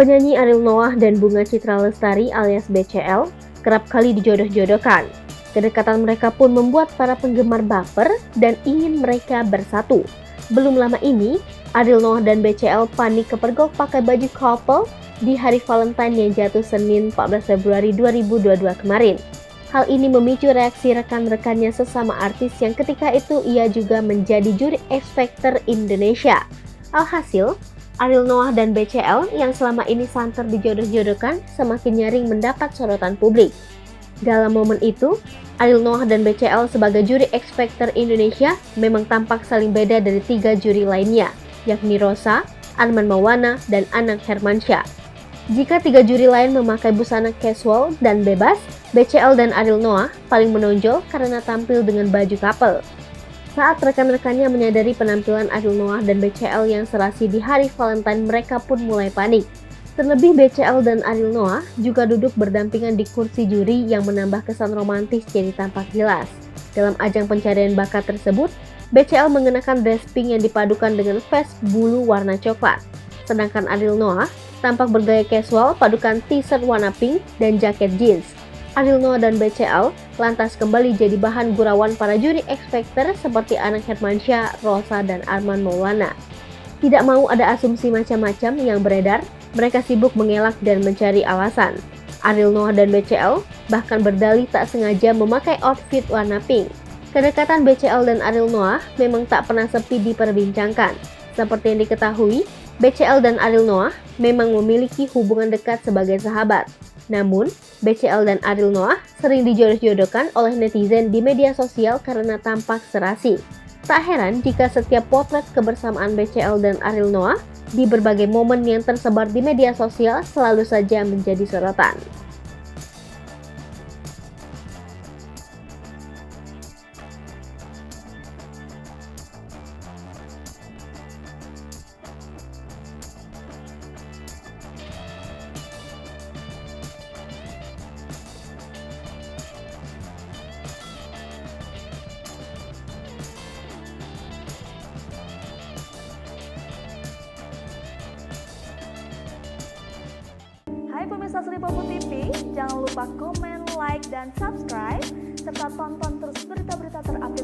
Penyanyi Ariel Noah dan Bunga Citra Lestari alias BCL kerap kali dijodoh-jodohkan. Kedekatan mereka pun membuat para penggemar baper dan ingin mereka bersatu. Belum lama ini, Ariel Noah dan BCL panik kepergok pakai baju couple di hari Valentine yang jatuh Senin 14 Februari 2022 kemarin. Hal ini memicu reaksi rekan-rekannya sesama artis yang ketika itu ia juga menjadi juri X Factor Indonesia. Alhasil, Ariel Noah dan BCL yang selama ini santer dijodoh-jodohkan semakin nyaring mendapat sorotan publik. Dalam momen itu, Ariel Noah dan BCL sebagai juri X Factor Indonesia memang tampak saling beda dari 3 juri lainnya, yakni Rosa, Arman Maulana, dan Anang Hermansyah. Jika 3 juri lain memakai busana casual dan bebas, BCL dan Ariel Noah paling menonjol karena tampil dengan baju couple. Saat rekan-rekannya menyadari penampilan Ariel Noah dan BCL yang serasi di hari Valentine, mereka pun mulai panik. Terlebih BCL dan Ariel Noah juga duduk berdampingan di kursi juri yang menambah kesan romantis jadi tampak jelas. Dalam ajang pencarian bakat tersebut, BCL mengenakan dress pink yang dipadukan dengan vest bulu warna coklat. Sedangkan Ariel Noah tampak bergaya casual padukan t-shirt warna pink dan jaket jeans. Ariel Noah dan BCL lantas kembali jadi bahan gurauan para juri X Factor seperti Anang Hermansyah, Rosa, dan Arman Maulana. Tidak mau ada asumsi macam-macam yang beredar, mereka sibuk mengelak dan mencari alasan. Ariel Noah dan BCL bahkan berdalih tak sengaja memakai outfit warna pink. Kedekatan BCL dan Ariel Noah memang tak pernah sepi diperbincangkan. Seperti yang diketahui, BCL dan Ariel Noah memang memiliki hubungan dekat sebagai sahabat. Namun, BCL dan Ariel Noah sering dijodoh-jodohkan oleh netizen di media sosial karena tampak serasi. Tak heran jika setiap potret kebersamaan BCL dan Ariel Noah di berbagai momen yang tersebar di media sosial selalu saja menjadi sorotan. Hai pemirsa Sri Popo TV, jangan lupa komen, like, dan subscribe, serta tonton terus berita-berita terupdate